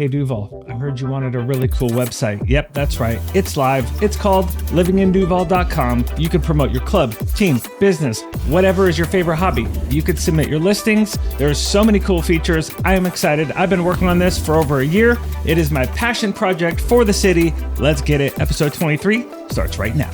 Hey Duval, I heard you wanted a really cool website. Yep, that's right. It's live. It's called livinginduval.com. You can promote your club, team, business, whatever is your favorite hobby. You could submit your listings. There's so many cool features. I am excited. I've been working on this for over a year. It is my passion project for the city. Let's get it. Episode 23 starts right now.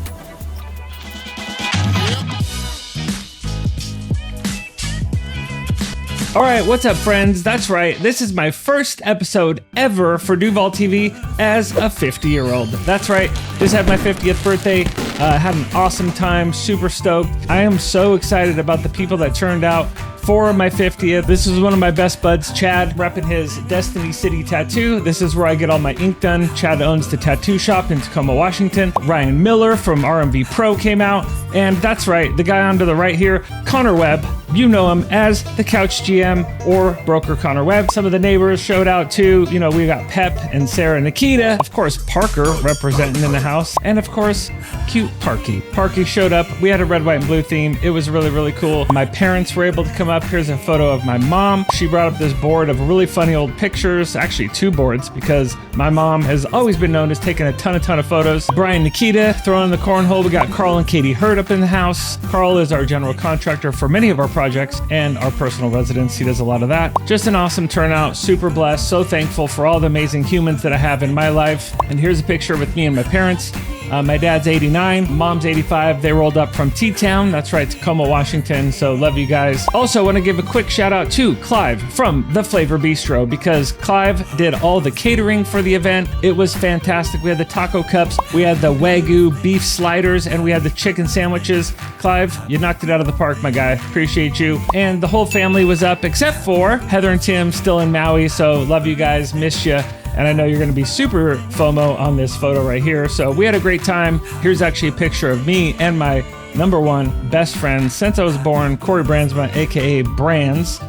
All right, what's up, friends? That's right. This is my first episode ever for DUVALL TV as a 50-year-old. That's right. Just had my 50th birthday. Had an awesome time. Super stoked. I am so excited about the people that turned out for my 50th. This is one of my best buds, Chad, repping his Destiny City tattoo. This is where I get all my ink done. Chad owns the tattoo shop in Tacoma, Washington. Ryan Miller from RMV Pro came out. And that's right, the guy on to the right here, Connor Webb. You know him as the Couch GM or Broker Connor Webb. Some of the neighbors showed out too. You know, we got Pep and Sarah Nikita. Of course, Parker representing in the house. And of course, cute Parky. Parky showed up. We had a red, white, and blue theme. It was really, really cool. My parents were able to come up. Here's a photo of my mom. She brought up this board of really funny old pictures. Actually, two boards, because my mom has always been known as taking a ton of photos. Brian Nikita throwing the cornhole. We got Carl and Katie Hurd up in the house. Carl is our general contractor for many of our projects and our personal residence. He does a lot of that. Just an awesome turnout. Super blessed. So thankful for all the amazing humans that I have in my life. And here's a picture with me and my parents. My dad's 89, mom's 85. They rolled up from T-Town. That's right, Tacoma, Washington. So love you guys. Also want to give a quick shout out to Clive from The Flavor Bistro, because Clive did all the catering for the event. It was fantastic. We had the taco cups, we had the Wagyu beef sliders, and we had the chicken sandwiches. Clive, you knocked it out of the park, my guy. Appreciate you. And the whole family was up except for Heather and Tim, still in Maui. So love you guys, miss you. And I know you're going to be super FOMO on this photo right here. So we had a great time. Here's actually a picture of me and my number one best friend since I was born, Corey Brandsma, aka Brands,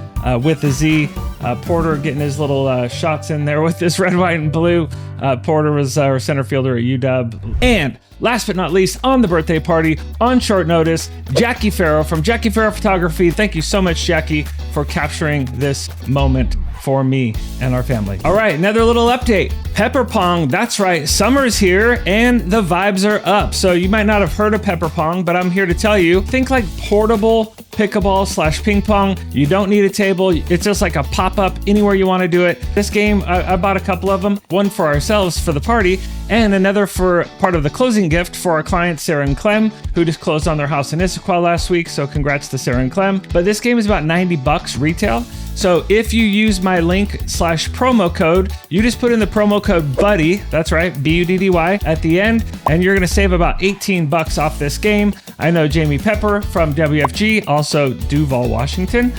with a Z. Porter getting his little shots in there with this red, white, and blue. Porter was our center fielder at UW. And last but not least, on the birthday party, on short notice, Jackie Farrow from Jackie Farrow Photography. Thank you so much, Jackie, for capturing this moment for me and our family. All right, another little update. Pepper Pong, that's right, summer's here and the vibes are up. So you might not have heard of Pepper Pong, but I'm here to tell you, think like portable pickleball / ping pong. You don't need a table. It's just like a pop-up anywhere you want to do it. This game, I bought a couple of them, one for ourselves for the party and another for part of the closing gift for our clients, Sarah and Clem, who just closed on their house in Issaquah last week. So congrats to Sarah and Clem. But this game is about $90 retail. So if you use my link / promo code, you just put in the promo code BUDDY, that's right, BUDDY at the end, and you're gonna save about $18 off this game. I know Jamie Pepper from WFG, also Duvall, Washington.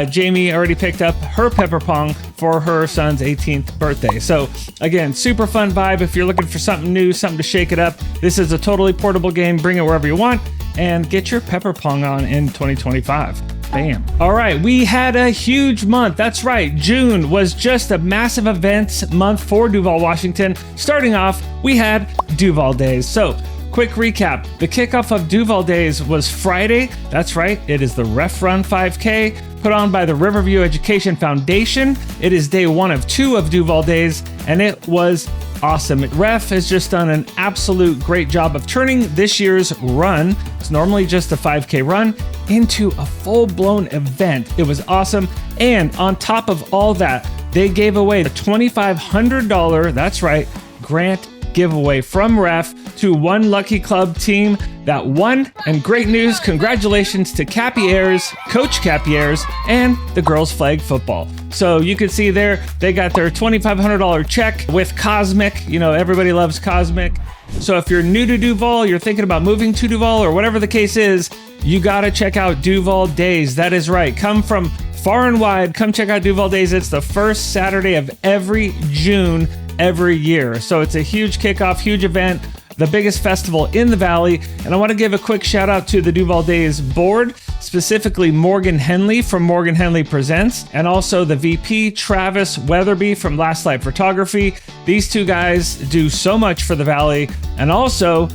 Jamie already picked up her Pepper Pong for her son's 18th birthday. So again, super fun vibe. If you're looking for something new, something to shake it up, this is a totally portable game. Bring it wherever you want and get your Pepper Pong on in 2025. Bam. All right, we had a huge month. That's right, June was just a massive events month for Duvall, Washington. Starting off, we had Duvall Days. So quick recap, the kickoff of Duvall Days was Friday. That's right, it is the Ref Run 5K put on by the Riverview Education Foundation. It is day 1 of 2 of Duvall Days, and it was awesome. Ref has just done an absolute great job of turning this year's run, it's normally just a 5K run, into a full-blown event. It was awesome. And on top of all that, they gave away a $2,500, that's right, grant giveaway from Ref to one lucky club team that won. And great news, congratulations to Cappy Ayers, Coach Cappy Ayers, and the girls flag football. So you can see there, they got their $2,500 check with Cosmic. You know, everybody loves Cosmic. So if you're new to Duvall, you're thinking about moving to Duvall or whatever the case is, you gotta check out Duvall Days. That is right, come from far and wide, come check out Duvall Days. It's the first Saturday of every June every year. So it's a huge kickoff, huge event, the biggest festival in the Valley. And I want to give a quick shout out to the Duvall Days board, specifically Morgan Henley from Morgan Henley Presents, and also the VP, Travis Weatherby from Last Light Photography. These two guys do so much for the Valley. And also,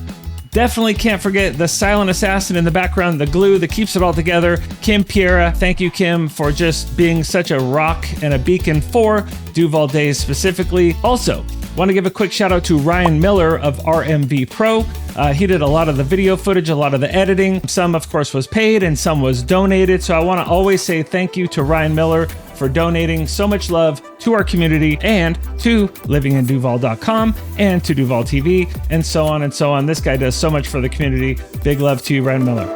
Definitely can't forget the silent assassin in the background, the glue that keeps it all together, Kim Piera. Thank you, Kim, for just being such a rock and a beacon for Duval Days specifically. Also, want to give a quick shout out to Ryan Miller of RMV Pro. He did a lot of the video footage, a lot of the editing. Some, of course, was paid and some was donated. So I want to always say thank you to Ryan Miller for donating so much love to our community and to livinginduval.com and to DUVALL TV and so on and so on. This guy does so much for the community. Big love to you, Ryan Miller.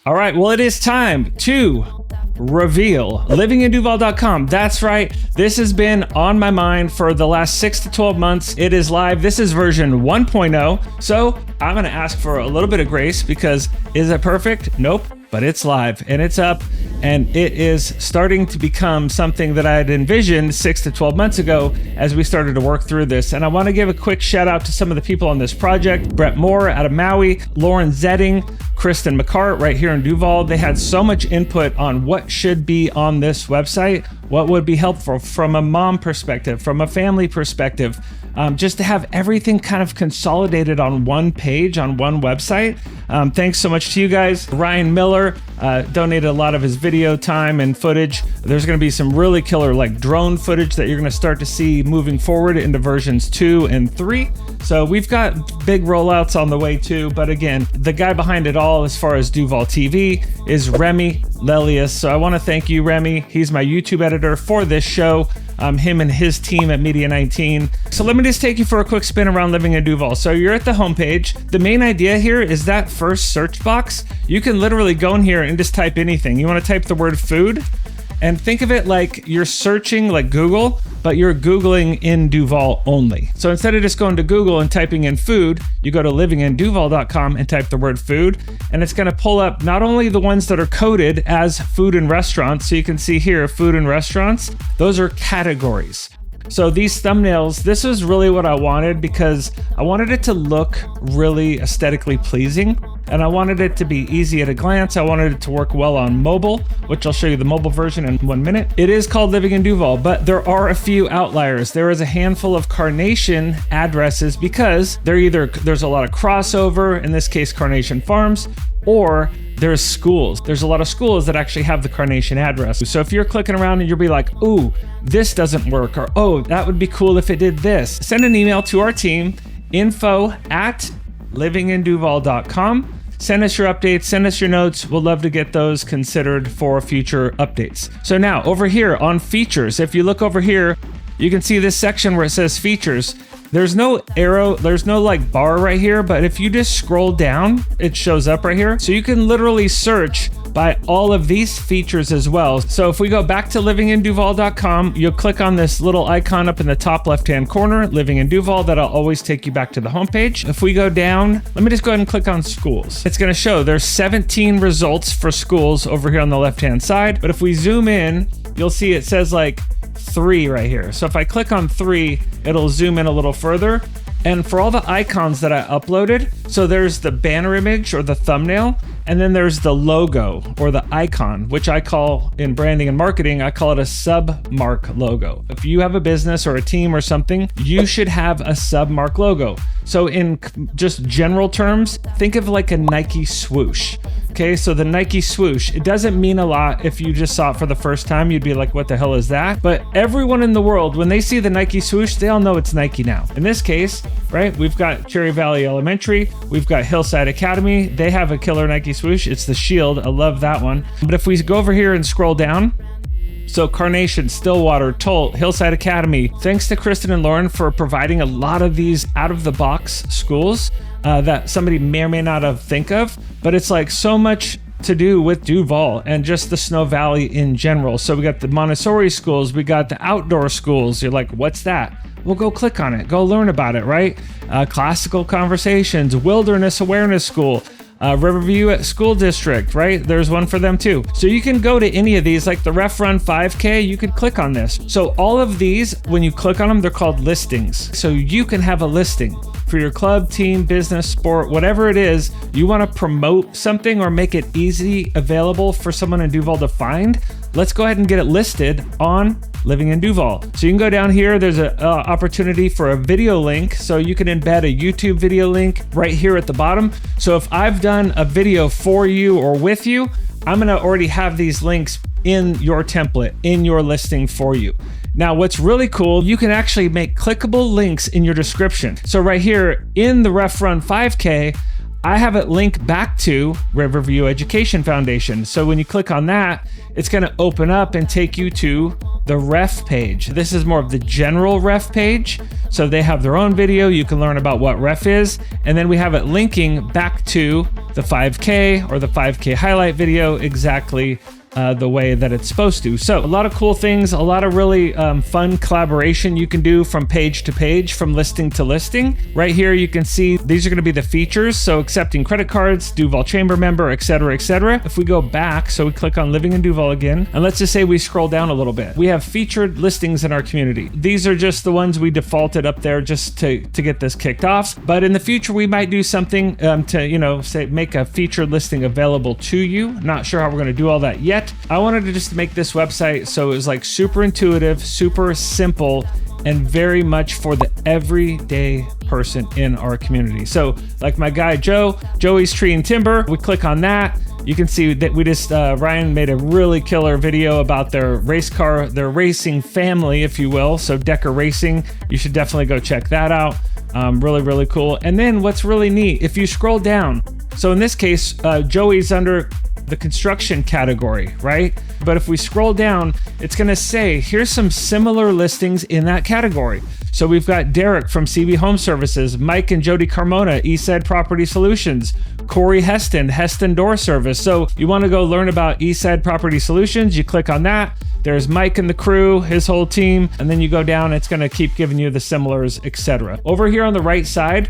All right, well, it is time to reveal livinginduval.com. That's right. This has been on my mind for the last 6 to 12 months. It is live. This is version 1.0. So I'm going to ask for a little bit of grace because is it perfect? Nope. But it's live and it's up and it is starting to become something that I had envisioned 6 to 12 months ago as we started to work through this. And I want to give a quick shout out to some of the people on this project. Brett Moore out of Maui, Lauren Zetting, Kristen McCart right here in Duval. They had so much input on what should be on this website, what would be helpful from a mom perspective, from a family perspective, just to have everything kind of consolidated on one page, on one website. Thanks so much to you guys. Ryan Miller donated a lot of his video time and footage. There's going to be some really killer like drone footage that you're going to start to see moving forward into versions 2 and 3. So we've got big rollouts on the way too. But again, the guy behind it all as far as DUVALL TV is Remy Lelius. So I want to thank you, Remy. He's my YouTube editor for this show. Him and his team at Media 19. So let me just take you for a quick spin around Living in Duval. So you're at the homepage. The main idea here is that first search box. You can literally go in here and just type anything. You want to type the word food and think of it like you're searching like Google, but you're Googling in Duval only. So instead of just going to Google and typing in food, you go to livinginduval.com and type the word food, and it's gonna pull up not only the ones that are coded as food and restaurants, so you can see here, food and restaurants, those are categories. So these thumbnails, this is really what I wanted because I wanted it to look really aesthetically pleasing and I wanted it to be easy at a glance. I wanted it to work well on mobile, which I'll show you the mobile version in 1 minute. It is called Living in Duval, but there are a few outliers. There is a handful of Carnation addresses because there's a lot of crossover, in this case Carnation Farms, or there's schools. There's a lot of schools that actually have the Carnation address. So if you're clicking around and you'll be like, ooh, this doesn't work, or oh, that would be cool if it did this, send an email to our team, info@livinginduval.com. Send us your updates, send us your notes. We'll love to get those considered for future updates. So now over here on features, if you look over here, you can see this section where it says features. There's no arrow, there's no like bar right here, but if you just scroll down, it shows up right here. So you can literally search by all of these features as well. So if we go back to livinginduval.com, you'll click on this little icon up in the top left-hand corner, Living in Duval, that'll always take you back to the homepage. If we go down, let me just go ahead and click on schools. It's gonna show there's 17 results for schools over here on the left-hand side. But if we zoom in, you'll see it says like 3 right here. So if I click on 3, it'll zoom in a little further. And for all the icons that I uploaded, so there's the banner image or the thumbnail, and then there's the logo or the icon, which I call in branding and marketing, I call it a sub-mark logo. If you have a business or a team or something, you should have a sub-mark logo. So in just general terms, think of like a Nike swoosh. Okay, so the Nike swoosh, it doesn't mean a lot. If you just saw it for the first time, you'd be like, what the hell is that? But everyone in the world, when they see the Nike swoosh, they all know it's Nike now. In this case, right, we've got Cherry Valley Elementary, we've got Hillside Academy. They have a killer Nike swoosh. It's the Shield. I love that one. But if we go over here and scroll down, so Carnation, Stillwater, Tolt, Hillside Academy, thanks to Kristen and Lauren for providing a lot of these out-of-the-box schools that somebody may or may not have think of, but it's like so much to do with Duval and just the Snow Valley in general. So we got the Montessori schools, we got the outdoor schools. You're like, what's that? Well, go click on it, go learn about it, right? Classical Conversations, Wilderness Awareness School, Riverview School District, right? There's one for them too. So you can go to any of these, like the Ref Run 5K, you could click on this. So all of these, when you click on them, they're called listings. So you can have a listing for your club, team, business, sport, whatever it is, you want to promote something or make it easy available for someone in Duval to find. let's go ahead and get it listed on Living in Duval. So you can go down here, there's an opportunity for a video link. So you can embed a YouTube video link right here at the bottom. So if I've done a video for you or with you, I'm gonna already have these links in your template, in your listing for you. Now, what's really cool, you can actually make clickable links in your description. So right here in the Ref Run 5K, I have it linked back to Riverview Education Foundation. So when you click on that, it's gonna open up and take you to the ref page. This is more of the general ref page. So they have their own video. You can learn about what ref is. And then we have it linking back to the 5K or the 5K highlight video exactly the way that it's supposed to. So a lot of cool things, a lot of really fun collaboration you can do from page to page, from listing to listing. Right here, you can see these are going to be the features. So accepting credit cards, Duval Chamber member, etc., etc. If we go back, so we click on Living in Duval again, and let's just say we scroll down a little bit. We have featured listings in our community. These are just the ones we defaulted up there just to get this kicked off. But in the future, we might do something to, say, make a featured listing available to you. Not sure how we're going to do all that yet. I wanted to just make this website so it was like super intuitive, super simple, and very much for the everyday person in our community. So like my guy Joey's Tree and Timber, we click on that. You can see that we just, Ryan made a really killer video about their race car, their racing family, if you will. So Decker Racing, you should definitely go check that out. Really, really cool. And then what's really neat, if you scroll down, so in this case, Joey's under the construction category, right? But if we scroll down, it's gonna say, here's some similar listings in that category. So we've got Derek from CB Home Services, Mike and Jody Carmona, Eastside Property Solutions, Corey Heston Door Service. So you wanna go learn about Eastside Property Solutions, you click on that. There's Mike and the crew, his whole team, and then you go down, it's gonna keep giving you the similars, etc. Over here on the right side,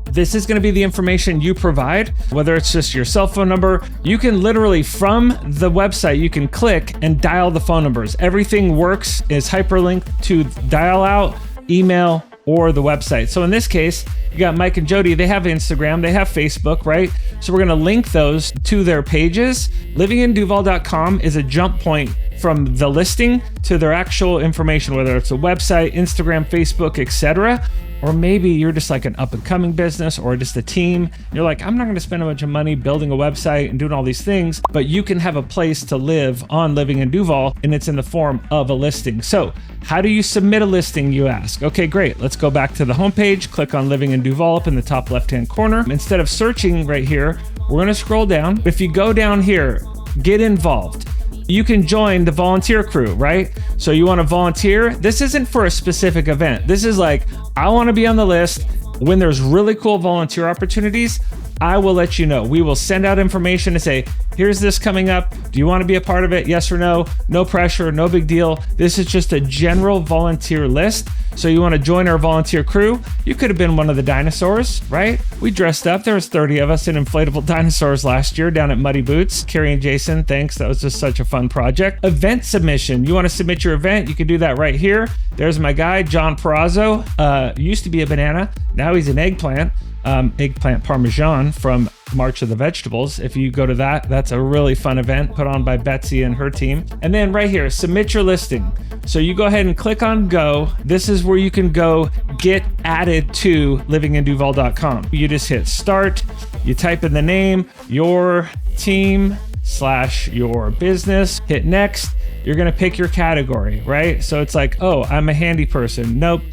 this is going to be the information you provide, whether it's just your cell phone number. You can literally, from the website, you can click and dial the phone numbers. Everything works, is hyperlinked to dial out, email, or the website. So in this case, you got Mike and Jody, they have Instagram, they have Facebook, right? So we're going to link those to their pages. Livinginduval.com is a jump point from the listing to their actual information, whether it's a website, Instagram, Facebook, etc. Or maybe you're just like an up and coming business or just a team. You're like, I'm not going to spend a bunch of money building a website and doing all these things, but you can have a place to live on Living in Duval, and it's in the form of a listing. So how do you submit a listing, you ask? Okay, great. Let's go back to the homepage, click on Living in Duval up in the top left-hand corner. Instead of searching right here, we're going to scroll down. If you go down here, get involved. You can join the volunteer crew, right? So you want to volunteer. This isn't for a specific event. This is like, I want to be on the list. When there's really cool volunteer opportunities, I will let you know. We will send out information to say, here's this coming up. Do you want to be a part of it? Yes or no? No pressure, no big deal. This is just a general volunteer list. So you want to join our volunteer crew. You could have been one of the dinosaurs, right? We dressed up. There was 30 of us in inflatable dinosaurs last year down at Muddy Boots. Carrie and Jason, thanks. That was just such a fun project. Event submission. You want to submit your event? You can do that right here. There's my guy, John Perazzo. Used to be a banana. Now he's an eggplant. Eggplant Parmesan from March of the Vegetables. If you go to that, that's a really fun event put on by Betsy and her team. And then right here, submit your listing. So you go ahead and click on go. This is where you can go get added to livinginduval.com. You just hit start, you type in the name, your team / your business, hit next. You're gonna pick your category, right? So it's like, oh, I'm a handy person. Nope.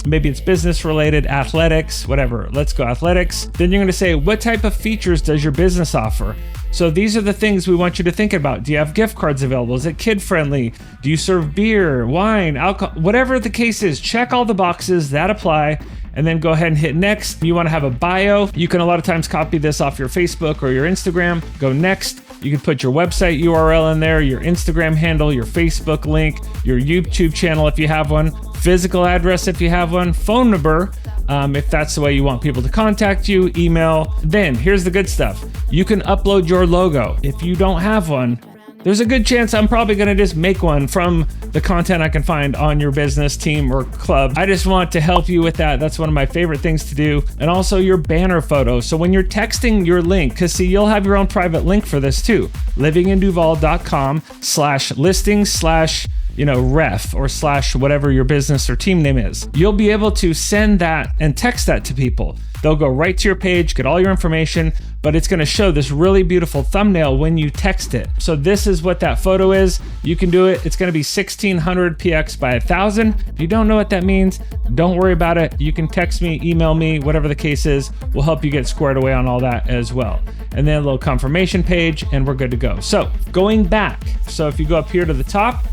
Maybe it's business related, athletics, whatever. Let's go athletics. Then you're going to say, what type of features does your business offer? So these are the things we want you to think about. Do you have gift cards available? Is it kid friendly? Do you serve beer, wine, alcohol? Whatever the case is, check all the boxes that apply and then go ahead and hit next. You want to have a bio. You can a lot of times copy this off your Facebook or your Instagram. Go next. You can put your website URL in there, your Instagram handle, your Facebook link, your YouTube channel if you have one, physical address if you have one, phone number if that's the way you want people to contact you, email. Then here's the good stuff. You can upload your logo. If you don't have one, there's a good chance I'm probably gonna just make one from the content I can find on your business, team, or club. I just want to help you with that. That's one of my favorite things to do. And also your banner photo. So when you're texting your link, because see, you'll have your own private link for this too, livinginduval.com/listing/ref or / whatever your business or team name is. You'll be able to send that and text that to people. They'll go right to your page, get all your information, but it's gonna show this really beautiful thumbnail when you text it. So this is what that photo is. You can do it. It's gonna be 1600 px by 1000. If you don't know what that means, don't worry about it. You can text me, email me, whatever the case is. We'll help you get squared away on all that as well. And then a little confirmation page and we're good to go. So going back, so if you go up here to the top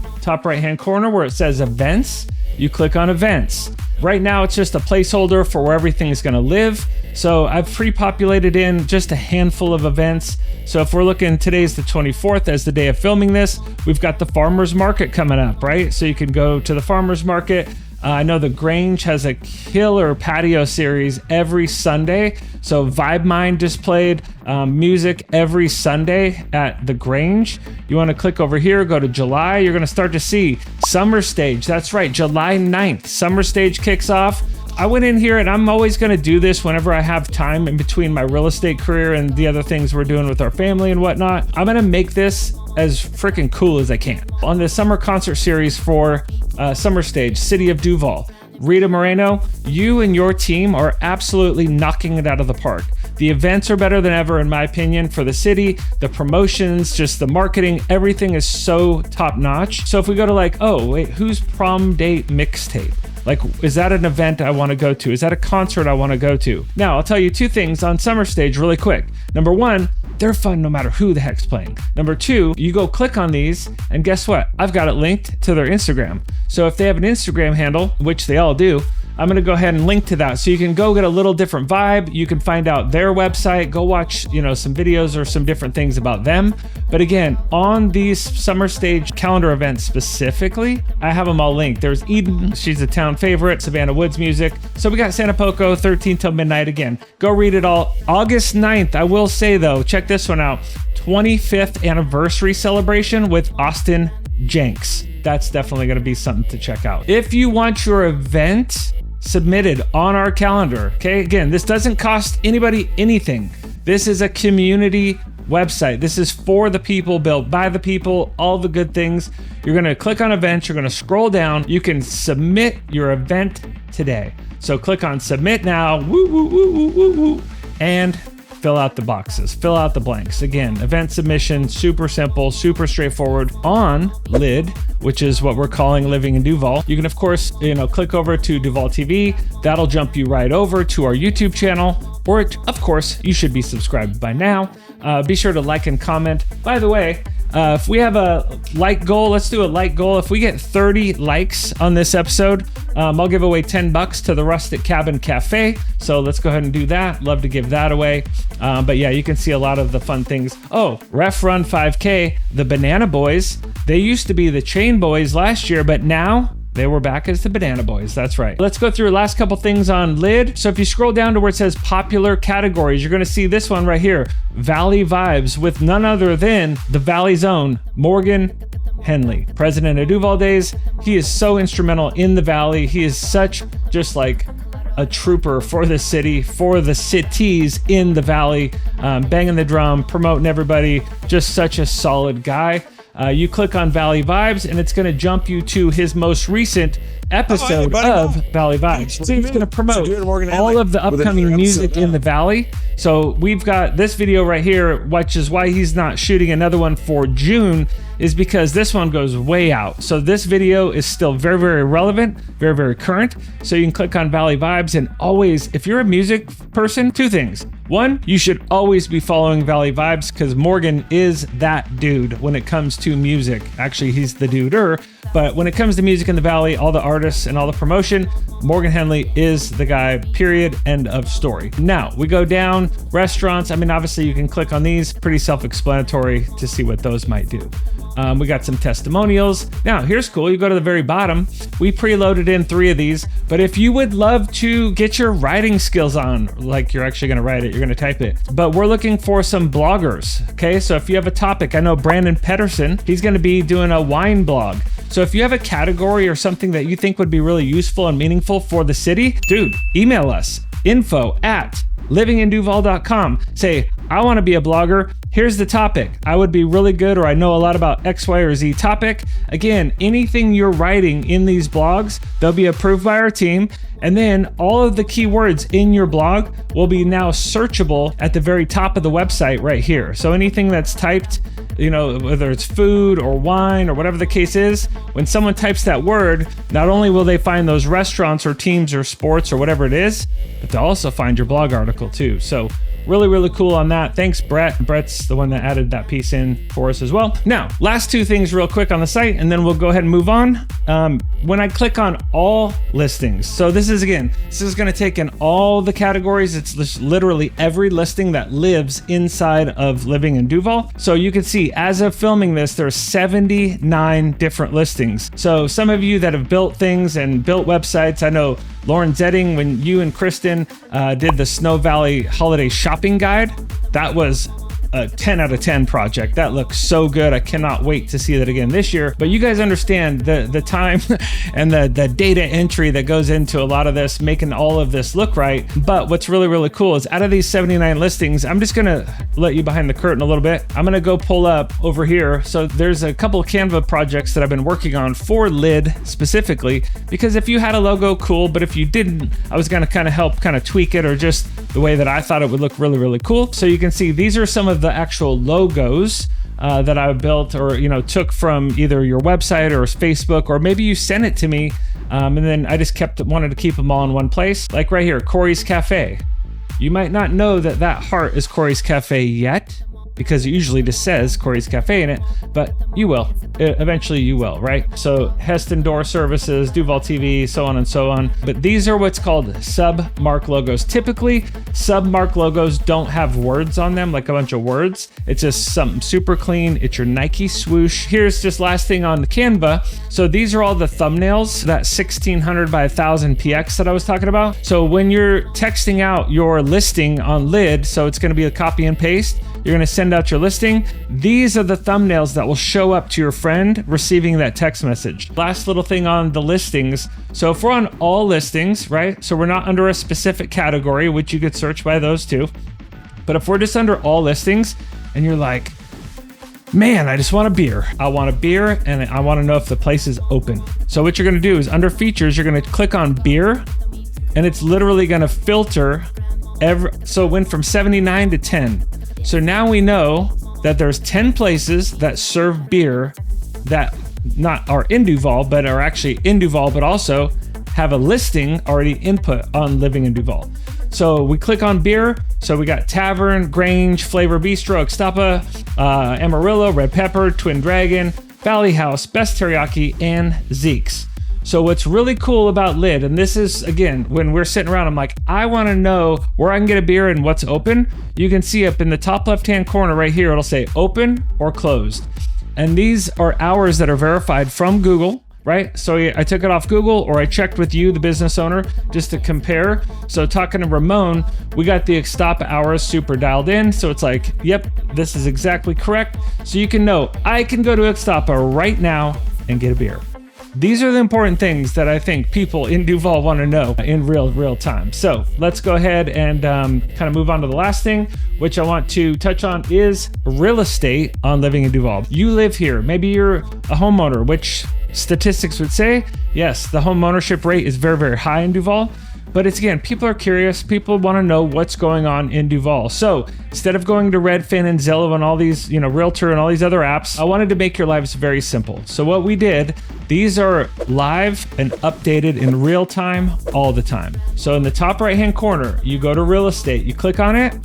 right-hand corner where it says events, you click on events. Right now, it's just a placeholder for where everything is gonna live. So I've pre-populated in just a handful of events. So if we're looking, today's the 24th as the day of filming this, we've got the farmer's market coming up, right? So you can go to the farmer's market. I know the Grange has a killer patio series every Sunday. So Vibe Mind displayed music every Sunday at the Grange. You want to click over here, go to July. You're going to start to see Summer Stage. That's right, July 9th. Summer Stage kicks off. I went in here and I'm always going to do this whenever I have time in between my real estate career and the other things we're doing with our family and whatnot. I'm going to make this as freaking cool as I can. On the summer concert series for Summer Stage, City of DUVALL, Rita Moreno, you and your team are absolutely knocking it out of the park. The events are better than ever, in my opinion, for the city. The promotions, just the marketing, everything is so top notch. So if we go to like, oh wait, who's prom date mixtape? Like, is that an event I want to go to? Is that a concert I want to go to? Now, I'll tell you two things on Summer Stage really quick. Number one, they're fun no matter who the heck's playing. Number two, you go click on these and guess what? I've got it linked to their Instagram. So if they have an Instagram handle, which they all do, I'm gonna go ahead and link to that. So you can go get a little different vibe. You can find out their website, go watch, some videos or some different things about them. But again, on these Summer Stage calendar events specifically, I have them all linked. There's Eden, she's a town favorite, Savannah Woods music. So we got Santa Poco, 13 till midnight again. Go read it all. August 9th, I will say though, check this one out. 25th anniversary celebration with Austin Jenks. That's definitely gonna be something to check out. If you want your event submitted on our calendar, okay, again, this doesn't cost anybody anything. This is a community website. This is for the people, built by the people, all the good things. You're gonna click on events, you're gonna scroll down, you can submit your event today. So click on submit now, woo, woo, woo, woo, woo, woo, and fill out the boxes, fill out the blanks. Again, event submission, super simple, super straightforward on LID, which is what we're calling Living in Duval. You can, of course, click over to DUVALL TV. That'll jump you right over to our YouTube channel, or of course, you should be subscribed by now. Be sure to like and comment. By the way, if we have a like goal, let's do a like goal. If we get 30 likes on this episode, I'll give away $10 to the Rustic Cabin Cafe. So let's go ahead and do that. Love to give that away. But yeah, you can see a lot of the fun things. Oh, Ref Run 5K, the Banana Boys. They used to be the Chain Boys last year, but now they were back as the Banana Boys. That's right. Let's go through the last couple things on LID. So if you scroll down to where it says popular categories, you're going to see this one right here, Valley Vibes, with none other than the Valley's own Morgan Henley, president of Duval Days. He is so instrumental in the Valley. He is such just like a trooper for the city, for the cities in the Valley, banging the drum, promoting everybody, just such a solid guy. You click on Valley Vibes and it's going to jump you to his most recent episode of Valley Vibes. So he's going to promote all of the upcoming music in the Valley. So we've got this video right here, which is why he's not shooting another one for June, is because this one goes way out. So this video is still very, very relevant, very, very current. So you can click on Valley Vibes, and always, if you're a music person, two things. One, you should always be following Valley Vibes because Morgan is that dude when it comes to music. Actually, he's the duder, but when it comes to music in the Valley, all the artists and all the promotion, Morgan Henley is the guy, period, end of story. Now, we go down, restaurants. I mean, obviously you can click on these, pretty self-explanatory to see what those might do. We got some testimonials. Now, here's cool. You go to the very bottom. We preloaded in 3 of these, but if you would love to get your writing skills on, like you're actually going to write it, you're going to type it, but we're looking for some bloggers. Okay, so if you have a topic, I know Brandon Pedersen, he's going to be doing a wine blog. So if you have a category or something that you think would be really useful and meaningful for the city, dude, email us, info@livinginduval.com. Say, I want to be a blogger. Here's the topic. I would be really good, or I know a lot about X, Y, or Z topic. Again, anything you're writing in these blogs, they'll be approved by our team. And then all of the keywords in your blog will be now searchable at the very top of the website right here. So anything that's typed, whether it's food or wine or whatever the case is, when someone types that word, not only will they find those restaurants or teams or sports or whatever it is, but they'll also find your blog article too. So really, really cool on that. Thanks, Brett. Brett's the one that added that piece in for us as well. Now, last 2 things real quick on the site, and then we'll go ahead and move on. When I click on all listings, so this is going to take in all the categories. It's literally every listing that lives inside of Living in Duval. So you can see, as of filming this, there's 79 different listings. So some of you that have built things and built websites, I know Lauren Zetting, when you and Kristen did the Snow Valley Holiday Shopping Guide, that was a 10 out of 10 project. That looks so good. I cannot wait to see that again this year. But you guys understand the time and the data entry that goes into a lot of this, making all of this look right. But what's really, really cool is out of these 79 listings, I'm just gonna let you behind the curtain a little bit. I'm gonna go pull up over here. So there's a couple of Canva projects that I've been working on for Lid specifically, because if you had a logo, cool, but if you didn't, I was gonna kind of help tweak it, or just the way that I thought it would look really, really cool. So you can see these are some of the actual logos that I built, or took from either your website or Facebook, or maybe you sent it to me, and then I just wanted to keep them all in one place. Like right here, Corey's Cafe. You might not know that heart is Corey's Cafe yet, because it usually just says Corey's Cafe in it, but you will. Eventually you will, right? So Heston Door Services, DUVALL TV, so on and so on. But these are what's called sub-mark logos. Typically, sub-mark logos don't have words on them, like a bunch of words. It's just something super clean. It's your Nike swoosh. Here's just last thing on Canva. So these are all the thumbnails, that 1600 by 1000 px that I was talking about. So when you're texting out your listing on Lid, so it's gonna be a copy and paste, you're gonna send out your listing. These are the thumbnails that will show up to your friend receiving that text message. Last little thing on the listings. So if we're on all listings, right? So we're not under a specific category, which you could search by those too. But if we're just under all listings and you're like, man, I just want a beer. I want a beer and I wanna know if the place is open. So what you're gonna do is under features, you're gonna click on beer, and it's literally gonna filter so it went from 79 to 10. So now we know that there's 10 places that serve beer that not are in Duval, but are actually in Duval, but also have a listing already input on Living in Duval. So we click on beer. So we got Tavern, Grange, Flavor Bistro, Ixtapa, Amarillo, Red Pepper, Twin Dragon, Valley House, Best Teriyaki, and Zeke's. So what's really cool about Lid, and this is, again, when we're sitting around, I'm like, I want to know where I can get a beer and what's open. You can see up in the top left-hand corner right here, it'll say open or closed. And these are hours that are verified from Google, right? So I took it off Google, or I checked with you, the business owner, just to compare. So talking to Ramon, we got the Ixtapa hours super dialed in. So it's like, yep, this is exactly correct. So you can know, I can go to Ixtapa right now and get a beer. These are the important things that I think people in Duval want to know in real time. So let's go ahead and kind of move on to the last thing, which I want to touch on is real estate on Living in Duval. You live here. Maybe you're a homeowner, which statistics would say, yes, the home ownership rate is very, very high in Duval. But it's, again, people are curious. People want to know what's going on in Duval. So instead of going to Redfin and Zillow and all these, Realtor and all these other apps, I wanted to make your lives very simple. So what we did, these are live and updated in real time all the time. So in the top right-hand corner, you go to real estate, you click on it,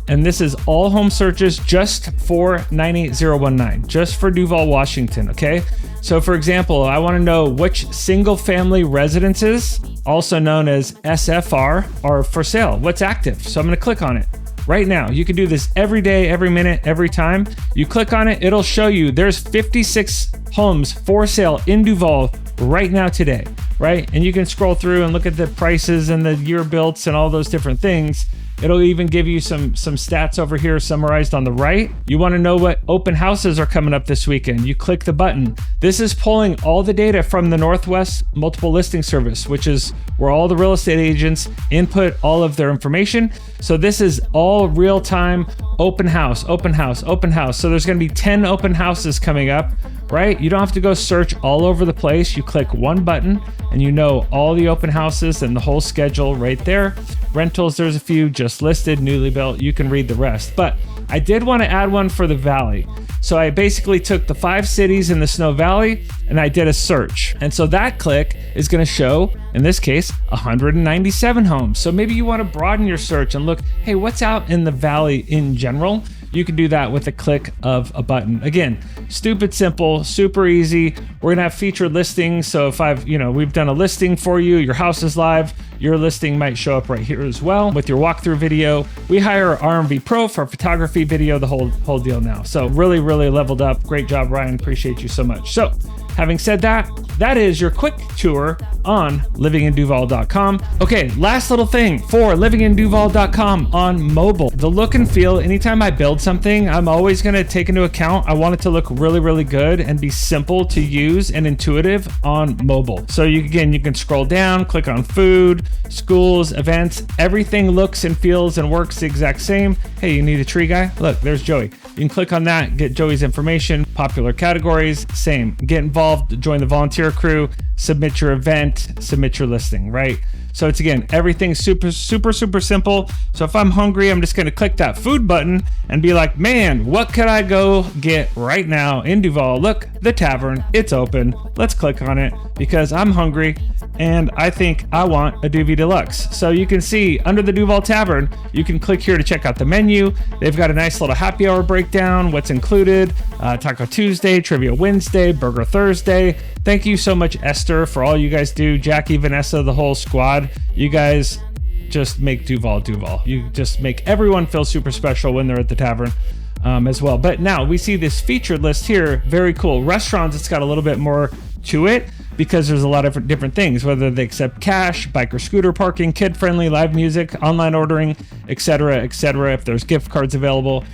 and this is all home searches just for 98019, just for Duval, Washington, okay? So for example, I want to know which single family residences, also known as SFR, are for sale. What's active? So I'm going to click on it. right now. You can do this every day, every minute, every time. You click on it, it'll show you there's 56 homes for sale in Duval right now today, right? And you can scroll through and look at the prices and the year builts and all those different things. It'll even give you some stats over here summarized on the right. You want to know what open houses are coming up this weekend. You click the button. This is pulling all the data from the Northwest Multiple Listing Service, which is where all the real estate agents input all of their information. So this is all real-time open house, open house, open house. So there's going to be 10 open houses coming up, right? You don't have to go search all over the place. You click one button and you know all the open houses and the whole schedule right there. Rentals, there's a few just listed, newly built. You can read the rest. But I did want to add one for the Valley. So I basically took the 5 cities in the Snow Valley and I did a search. And so that click is going to show, in this case, 197 homes. So maybe you want to broaden your search and look, hey, what's out in the Valley in general? You can do that with a click of a button. Again, stupid simple, super easy. We're gonna have featured listings. So if we've done a listing for you, your house is live, your listing might show up right here as well with your walkthrough video. We hire RMV Pro for photography, video, the whole deal now. So really, really leveled up. Great job, Ryan. Appreciate you so much. So having said that, that is your quick tour on livinginduval.com. Okay, last little thing for livinginduval.com on mobile. The look and feel, anytime I build something, I'm always gonna take into account, I want it to look really, really good and be simple to use and intuitive on mobile. So you can scroll down, click on food, schools, events, everything looks and feels and works the exact same. Hey, you need a tree guy? Look, there's Joey. You can click on that, get Joey's information, popular categories, same. Get involved, join the volunteer crew, submit your event, submit your listing, right? So it's, again, everything's super, super, super simple. So if I'm hungry, I'm just gonna click that food button and be like, man, what could I go get right now in Duval? Look, the tavern, it's open. Let's click on it because I'm hungry and I think I want a Duvie Deluxe. So you can see under the Duval Tavern, you can click here to check out the menu. They've got a nice little happy hour breakdown, what's included, Taco Tuesday, Trivia Wednesday, Burger Thursday. Thank you so much, Esther, for all you guys do. Jackie, Vanessa, the whole squad. You guys just make Duval. You just make everyone feel super special when they're at the tavern as well. But now we see this featured list here. Very cool. Restaurants, it's got a little bit more to it because there's a lot of different things, whether they accept cash, bike or scooter parking, kid-friendly, live music, online ordering, etc., if there's gift cards available.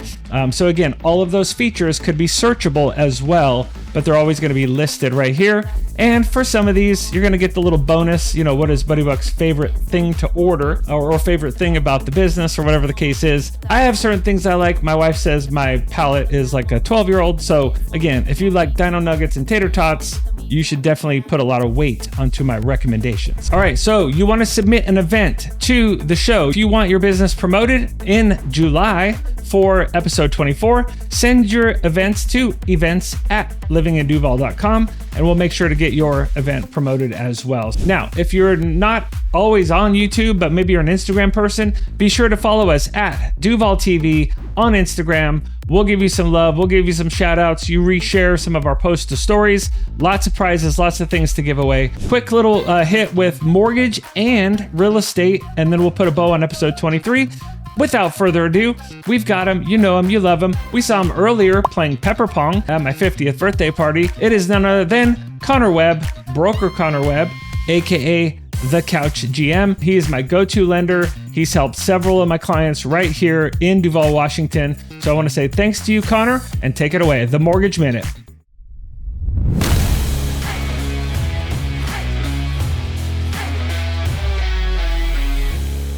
So again, all of those features could be searchable as well, but they're always going to be listed right here. And for some of these, you're going to get the little bonus, what is Buddy Buck's favorite thing to order or favorite thing about the business or whatever the case is. I have certain things I like. My wife says my palate is like a 12-year-old. So again, if you like dino nuggets and tater tots, you should definitely put a lot of weight onto my recommendations. All right, so you want to submit an event to the show. If you want your business promoted in July for episode 24, send your events to events@livinginduval.com and we'll make sure to get your event promoted as well. Now, if you're not always on YouTube, but maybe you're an Instagram person, be sure to follow us at DUVALL TV on Instagram. We'll give you some love. We'll give you some shout outs. You reshare some of our posts to stories. Lots of prizes, lots of things to give away. Quick little hit with mortgage and real estate, and then we'll put a bow on episode 23. Without further ado, we've got him. You know him, you love him. We saw him earlier playing pepper pong at my 50th birthday party. It is none other than Connor Webb, broker Connor Webb, aka The Couch GM. He is my go-to lender. He's helped several of my clients right here in Duval, Washington. So I want to say thanks to you, Connor, and take it away. The Mortgage Minute.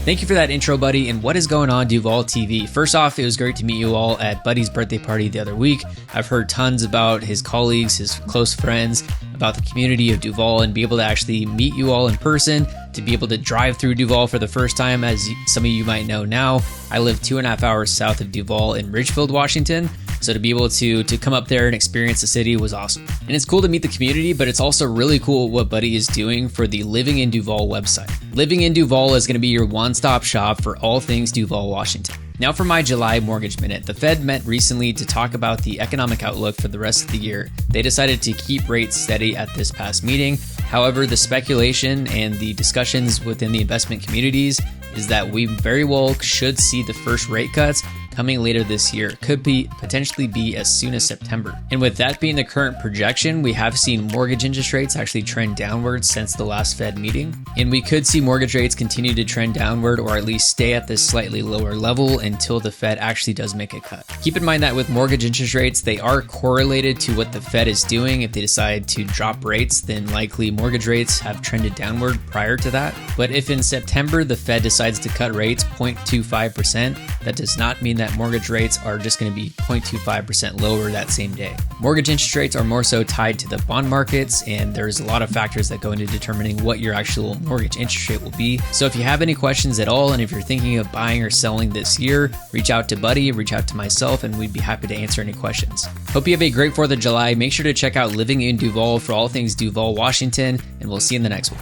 Thank you for that intro, Buddy. And what is going on, DUVALL TV? First off, it was great to meet you all at Buddy's birthday party the other week. I've heard tons about his colleagues, his close friends, about the community of Duval, and be able to actually meet you all in person, to be able to drive through Duval for the first time. As some of you might know now, I live 2.5 hours south of Duval in Ridgefield, Washington. So to be able to come up there and experience the city was awesome. And it's cool to meet the community, but it's also really cool what Buddy is doing for the Living in Duval website. Living in Duval is going to be your one-stop shop for all things Duval, Washington. Now for my July Mortgage Minute. The Fed met recently to talk about the economic outlook for the rest of the year. They decided to keep rates steady at this past meeting. However, the speculation and the discussions within the investment communities is that we very well should see the first rate cuts coming later this year. Could potentially be as soon as September. And with that being the current projection, we have seen mortgage interest rates actually trend downwards since the last Fed meeting. And we could see mortgage rates continue to trend downward, or at least stay at this slightly lower level until the Fed actually does make a cut. Keep in mind that with mortgage interest rates, they are correlated to what the Fed is doing. If they decide to drop rates, then likely mortgage rates have trended downward prior to that. But if in September the Fed decides to cut rates 0.25%, that does not mean that mortgage rates are just going to be 0.25% lower that same day. Mortgage interest rates are more so tied to the bond markets, and there's a lot of factors that go into determining what your actual mortgage interest rate will be. So if you have any questions at all, and if you're thinking of buying or selling this year, reach out to Buddy, reach out to myself, and we'd be happy to answer any questions. Hope you have a great 4th of July. Make sure to check out Living in Duval for all things Duval, Washington, and we'll see you in the next one.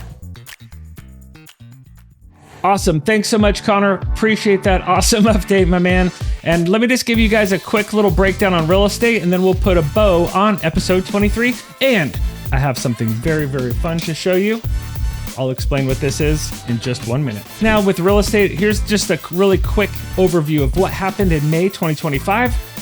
Awesome. Thanks so much, Connor. Appreciate that awesome update, my man. And let me just give you guys a quick little breakdown on real estate, and then we'll put a bow on episode 23. And I have something very, very fun to show you. I'll explain what this is in just 1 minute. Now, with real estate, here's just a really quick overview of what happened in May 2025.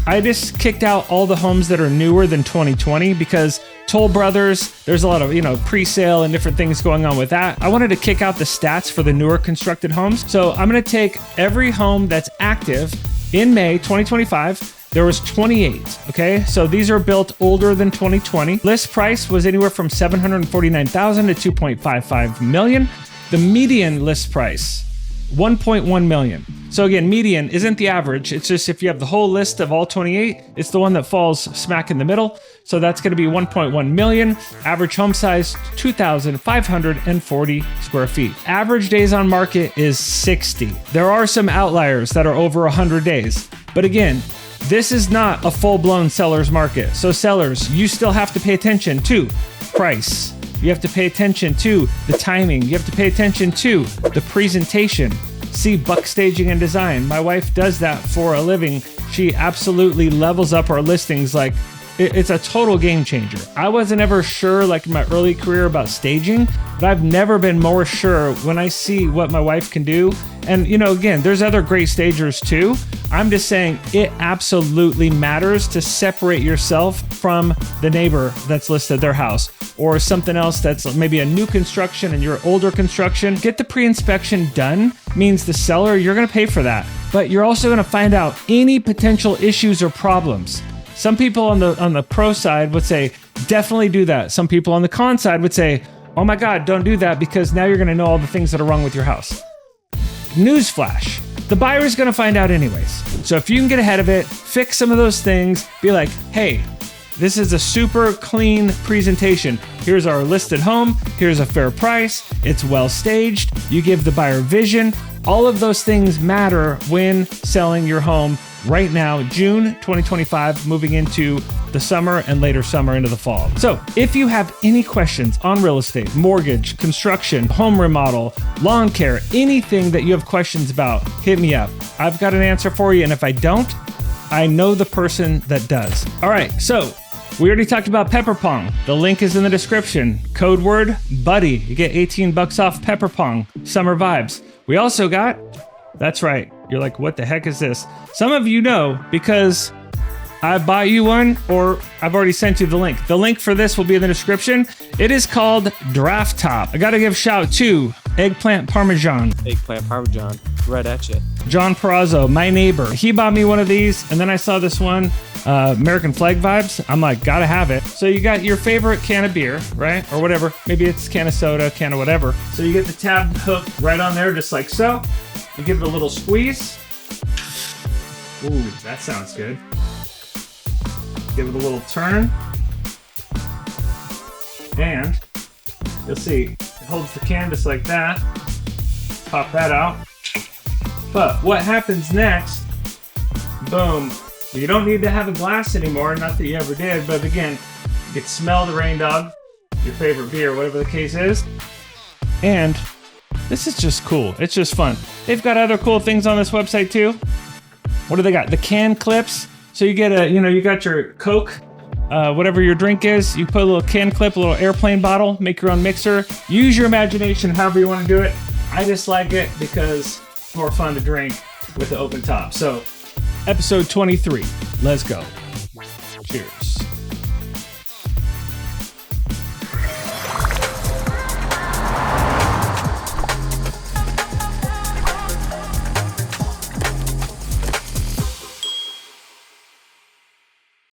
I just kicked out all the homes that are newer than 2020 because Toll Brothers, there's a lot of, pre-sale and different things going on with that. I wanted to kick out the stats for the newer constructed homes. So I'm going to take every home that's active in May 2025. There was 28, okay? So these are built older than 2020. List price was anywhere from $749,000 to $2.55 million. The median list price, $1.1 million. So again, median isn't the average. It's just if you have the whole list of all 28, it's the one that falls smack in the middle. So that's going to be 1.1 million. Average home size, 2,540 square feet. Average days on market is 60. There are some outliers that are over 100 days. But again, this is not a full-blown seller's market. So sellers, you still have to pay attention to price. You have to pay attention to the timing. You have to pay attention to the presentation. See Buck Staging and Design. My wife does that for a living. She absolutely levels up our listings. Like, it's a total game changer. I wasn't ever sure, like in my early career, about staging, but I've never been more sure when I see what my wife can do. And, again, there's other great stagers too. I'm just saying it absolutely matters to separate yourself from the neighbor that's listed their house, or something else that's maybe a new construction and your older construction. Get the pre-inspection done means the seller, you're going to pay for that, but you're also going to find out any potential issues or problems. Some people on the pro side would say, definitely do that. Some people on the con side would say, oh my God, don't do that, because now you're going to know all the things that are wrong with your house. Newsflash, the buyer is going to find out anyways. So if you can get ahead of it, fix some of those things, be like, hey, this is a super clean presentation. Here's our listed home. Here's a fair price. It's well staged. You give the buyer vision. All of those things matter when selling your home right now, June 2025, moving into the summer and later summer into the fall. So if you have any questions on real estate, mortgage, construction, home remodel, lawn care, anything that you have questions about, hit me up. I've got an answer for you. And if I don't, I know the person that does. All right. So we already talked about Pepper Pong. The link is in the description. Code word Buddy. You get $18 off Pepper Pong. Summer vibes. We also got, that's right. You're like, what the heck is this? Some of you know because I bought you one, or I've already sent you the link. The link for this will be in the description. It is called Draft Top. I got to give a shout to Eggplant Parmesan. Eggplant Parmesan, right at you. John Perazzo, my neighbor. He bought me one of these, and then I saw this one, American Flag Vibes. I'm like, gotta have it. So you got your favorite can of beer, right? Or whatever. Maybe it's can of soda, can of whatever. So you get the tab hook right on there, just like so. You give it a little squeeze. Ooh, that sounds good. Give it a little turn. And you'll see, it holds the can just like that. Pop that out. But what happens next, boom, you don't need to have a glass anymore, not that you ever did, but again, you can smell the Rain Dog, your favorite beer, whatever the case is. And this is just cool. It's just fun. They've got other cool things on this website too. What do they got? The can clips. So you get you got your Coke, whatever your drink is, you put a little can clip, a little airplane bottle, make your own mixer. Use your imagination however you want to do it. I just like it because it's more fun to drink with the open top. So, episode 23. Let's go.